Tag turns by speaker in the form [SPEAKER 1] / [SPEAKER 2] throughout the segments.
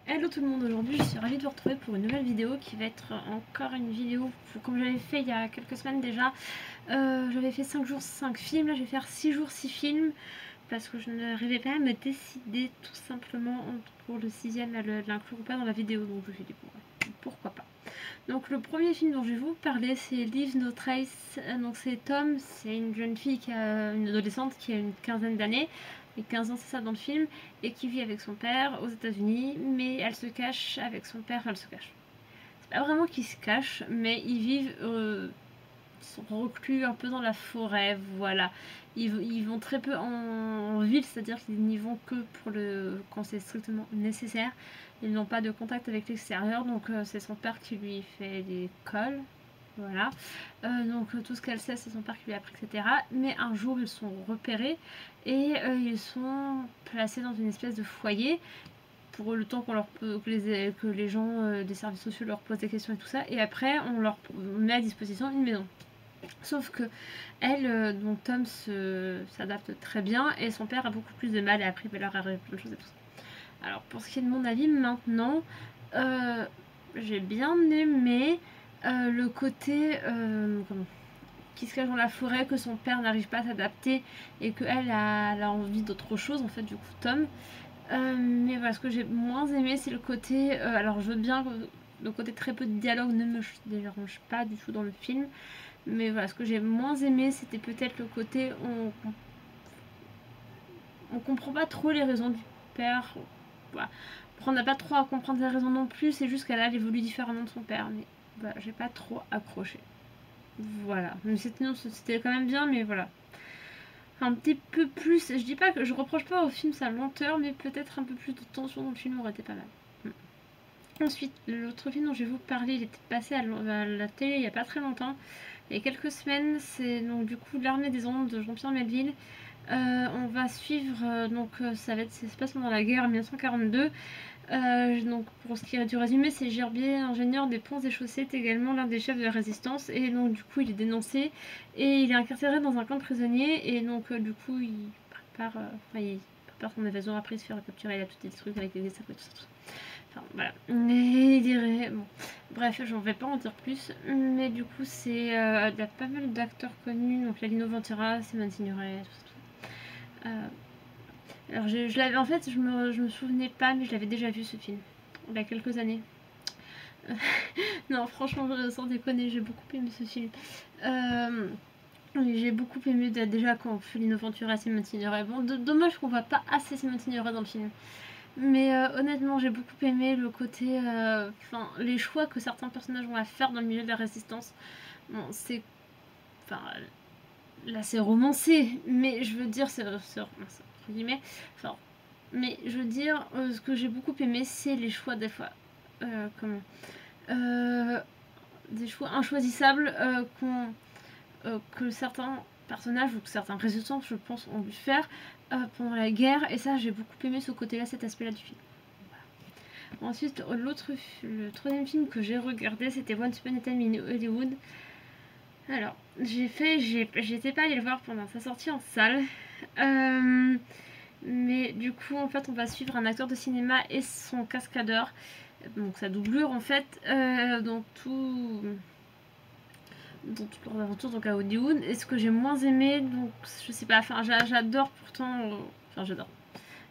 [SPEAKER 1] Hello tout le monde, aujourd'hui je suis ravie de vous retrouver pour une nouvelle vidéo qui va être encore une vidéo comme j'avais fait il y a quelques semaines déjà. J'avais fait 5 jours 5 films, là je vais faire 6 jours 6 films parce que je n'arrivais pas à me décider tout simplement pour le sixième à l'inclure ou pas dans la vidéo, donc je me suis dit bon, ouais, pourquoi pas. Donc le premier film dont je vais vous parler c'est Leave No Trace. Donc c'est Tom, c'est une jeune fille qui a une adolescente qui a une quinzaine d'années, et 15 ans c'est ça dans le film, et qui vit avec son père aux États-Unis, mais elle se cache avec son père, enfin elle se cache. C'est pas vraiment qu'ils se cachent, mais ils vivent sont reclus un peu dans la forêt, voilà. Ils vont très peu en ville, c'est-à-dire qu'ils n'y vont que pour quand c'est strictement nécessaire. Ils n'ont pas de contact avec l'extérieur, donc c'est son père qui lui fait des calls, voilà. Donc tout ce qu'elle sait, c'est son père qui lui a appris, etc. Mais un jour, ils sont repérés et ils sont placés dans une espèce de foyer pour le temps que les gens des services sociaux leur posent des questions et tout ça. Et après, on leur met à disposition une maison. Sauf que elle, donc Tom s'adapte très bien et son père a beaucoup plus de mal et après il va leur arriver plein de choses et tout ça. Alors pour ce qui est de mon avis maintenant, j'ai bien aimé le côté qui se cache dans la forêt, que son père n'arrive pas à s'adapter et qu'elle a envie d'autre chose en fait du coup Tom. Mais voilà, ce que j'ai moins aimé c'est le côté, alors je veux bien le côté très peu de dialogue ne me dérange pas du tout dans le film. Mais voilà, ce que j'ai moins aimé, c'était peut-être le côté on comprend pas trop les raisons du père. Voilà. Après, on n'a pas trop à comprendre les raisons non plus, c'est juste qu'elle a évolue différemment de son père. Mais voilà, j'ai pas trop accroché. Voilà. Mais c'était quand même bien, mais voilà. Un petit peu plus. Je dis pas que je reproche pas au film sa lenteur, mais peut-être un peu plus de tension dans le film aurait été pas mal. Ensuite, l'autre film dont je vais vous parler, il était passé à la télé il y a pas très longtemps. Il y a quelques semaines, c'est donc du coup L'Armée des Ombres de Jean-Pierre Melville. On va suivre, ça se passe pendant la guerre en 1942. Donc pour ce qui est du résumé, c'est Gerbier, ingénieur des ponts et chaussées, est également l'un des chefs de la résistance. Et donc du coup il est dénoncé et il est incarcéré dans un camp de prisonniers. Et donc du coup il prépare son évasion, après il se fait recapturer, il a tous des trucs avec les Gestapo et tout ça. Enfin voilà. Mais il dirait. Bon. Bref, j'en vais pas en dire plus. Mais du coup, il y a pas mal d'acteurs connus. Donc, Lino Ventura, Simone Signoret, tout ça. Tout ça. Alors, je l'avais. En fait, je me souvenais pas, mais je l'avais déjà vu ce film. Il y a quelques années. Non, franchement, sans déconner, j'ai beaucoup aimé ce film. J'ai beaucoup aimé déjà quand on fait Lino Ventura, Simone Signoret. Bon, dommage qu'on voit pas assez Simone Signoret dans le film. Mais honnêtement, j'ai beaucoup aimé le côté. Enfin, les choix que certains personnages vont à faire dans le milieu de la résistance. Bon, c'est. Enfin, là, c'est romancé, mais je veux dire, c'est romancé, entre guillemets. Enfin, mais je veux dire, ce que j'ai beaucoup aimé, c'est les choix des fois. Comment Des choix inchoisissables que certains personnages ou que certains résistants, je pense, ont dû faire pendant la guerre. Et ça, j'ai beaucoup aimé ce côté-là, cet aspect-là du film. Ensuite, le troisième film que j'ai regardé, c'était Once Upon a Time in Hollywood. Alors, j'étais pas allée le voir pendant sa sortie en salle. Mais du coup, en fait, on va suivre un acteur de cinéma et son cascadeur. Donc, sa doublure, en fait, dans toutes leurs aventures donc à Hollywood. Et ce que j'ai moins aimé, donc, je sais pas, enfin, j'adore pourtant. Enfin, j'adore.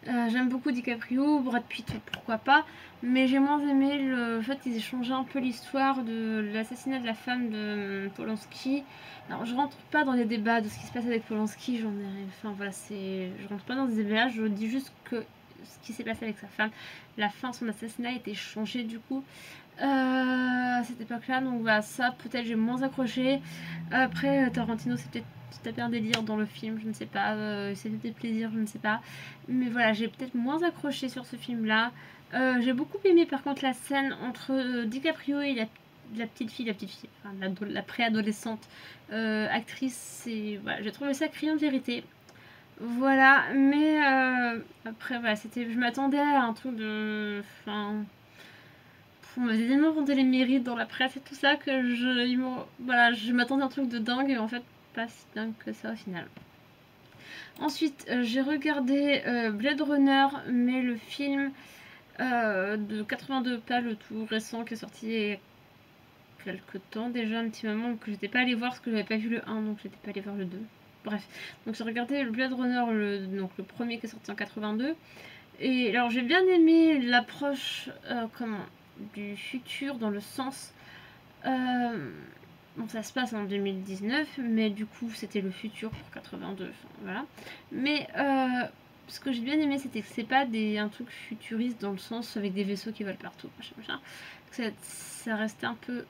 [SPEAKER 1] J'aime beaucoup DiCaprio, Brad Pitt, pourquoi pas, mais j'ai moins aimé le fait qu'ils aient changé un peu l'histoire de l'assassinat de la femme de Polanski. Alors je rentre pas dans les débats de ce qui se passe avec Polanski, enfin voilà, je rentre pas dans ces débats, je dis juste que ce qui s'est passé avec sa femme, la fin, son assassinat a été changé du coup. À cette époque-là, donc voilà, ça peut-être j'ai moins accroché. Après, Tarantino, c'est peut-être tapé un délire dans le film, je ne sais pas, c'est peut-être des plaisirs, je ne sais pas. Mais voilà, j'ai peut-être moins accroché sur ce film-là. J'ai beaucoup aimé par contre la scène entre DiCaprio et la petite fille, enfin, la préadolescente actrice. Voilà, j'ai trouvé ça criant de vérité. Voilà, mais après, voilà, je m'attendais à un truc de. Enfin, on m'avait tellement vanté les mérites dans la presse et tout ça que voilà, je m'attendais à un truc de dingue et en fait, pas si dingue que ça au final. Ensuite, j'ai regardé Blade Runner, mais le film, de 82, pas le tout récent qui est sorti il y a quelques temps déjà, un petit moment, que j'étais pas allée voir parce que j'avais pas vu le 1, donc j'étais pas allée voir le 2. Bref, donc j'ai regardé le Blade Runner, donc le premier qui est sorti en 82. Et alors j'ai bien aimé l'approche du futur dans le sens... bon, ça se passe en 2019, mais du coup c'était le futur pour 82, enfin, voilà. Mais ce que j'ai bien aimé, c'était que c'est pas un truc futuriste dans le sens avec des vaisseaux qui volent partout, machin. Ça restait un peu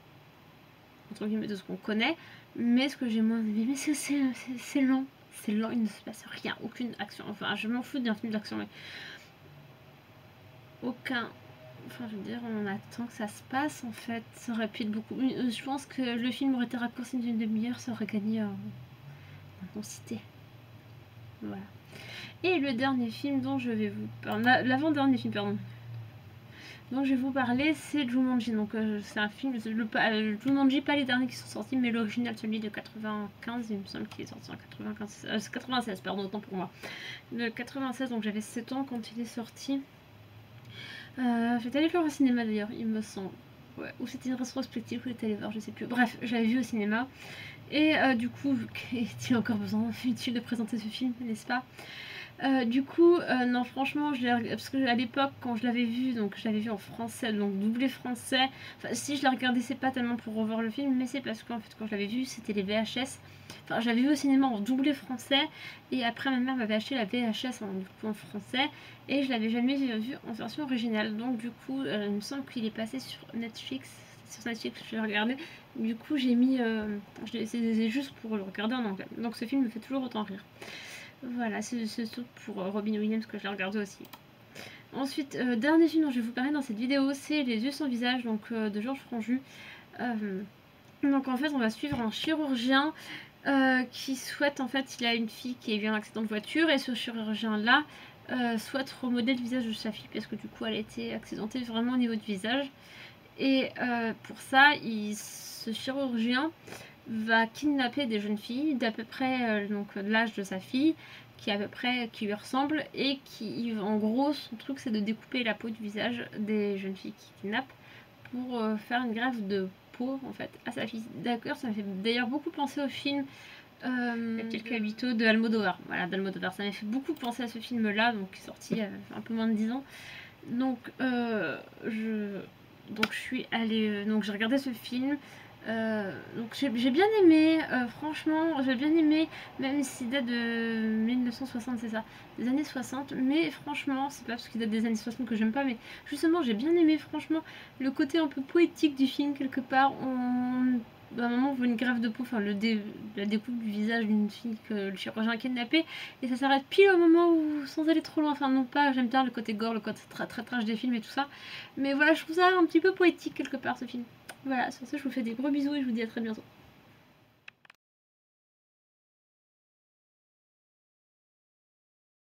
[SPEAKER 1] entre guillemets de ce qu'on connaît, mais ce que j'ai moins aimé, c'est lent. C'est lent, il ne se passe rien, aucune action. Enfin, je m'en fous d'un film d'action, mais aucun. Enfin, je veux dire, on attend que ça se passe en fait. Ça aurait pu être beaucoup. Je pense que le film aurait été raccourci d'une demi-heure, ça aurait gagné en intensité. Voilà. Et le dernier film dont je vais vous parler, l'avant-dernier film, pardon, dont je vais vous parler, c'est Jumanji. Donc c'est un film, Jumanji, pas les derniers qui sont sortis, mais l'original, celui de 95, il me semble qu'il est sorti en 96, pardon, autant pour moi. Le 96, donc j'avais 7 ans quand il est sorti. J'étais allée le voir au cinéma d'ailleurs, il me semble. Ouais, ou c'était une rétrospective que j'étais allée voir, je sais plus. Bref, je l'avais vu au cinéma. Et du coup, est-il encore besoin utile de présenter ce film, n'est-ce pas? Du coup, non, franchement, parce que à l'époque, quand je l'avais vu, donc je l'avais vu en français, donc doublé français. Enfin, si je l'ai regardé, c'est pas tellement pour revoir le film, mais c'est parce qu'en fait, quand je l'avais vu, c'était les VHS. Enfin, j'avais vu au cinéma en doublé français, et après, ma mère m'avait acheté la VHS en français, et je l'avais jamais vu en version originale. Donc, du coup, il me semble qu'il est passé sur Netflix. Sur Netflix, je l'ai regardé. Du coup, c'est juste pour le regarder en anglais. Donc, ce film me fait toujours autant rire. Voilà, c'est tout pour Robin Williams que je l'ai regardé aussi. Ensuite, dernier film dont je vais vous parler dans cette vidéo, c'est Les yeux sans visage, donc de Georges Franju. Donc en fait, on va suivre un chirurgien qui souhaite, en fait, il a une fille qui a eu un accident de voiture, et ce chirurgien-là souhaite remodeler le visage de sa fille parce que du coup, elle a été accidentée vraiment au niveau du visage. Et pour ça, ce chirurgien va kidnapper des jeunes filles d'à peu près donc l'âge de sa fille, qui lui ressemble, et qui, en gros, son truc c'est de découper la peau du visage des jeunes filles qui kidnappent pour faire une greffe de peau en fait à sa fille. D'accord, ça m'a fait d'ailleurs beaucoup penser au film quelques habitants de Almodovar. Voilà, d'Almodovar, ça m'a fait beaucoup penser à ce film là, donc qui est sorti il y a un peu moins de 10 ans. Donc je suis allée, donc j'ai regardé ce film. Donc j'ai bien aimé, franchement j'ai bien aimé, même s'il date de 1960, c'est ça, des années 60, mais franchement c'est pas parce qu'il date des années 60 que j'aime pas, mais justement j'ai bien aimé franchement le côté un peu poétique du film quelque part. À un moment on voit une greffe de peau, enfin la découpe du visage d'une fille que le chirurgien a kidnappée, et ça s'arrête pile au moment où, sans aller trop loin, enfin non pas, j'aime bien le côté gore, le côté très trash des films et tout ça, mais voilà, je trouve ça un petit peu poétique quelque part ce film. Voilà, sur ce, je vous fais des gros bisous et je vous dis à très bientôt.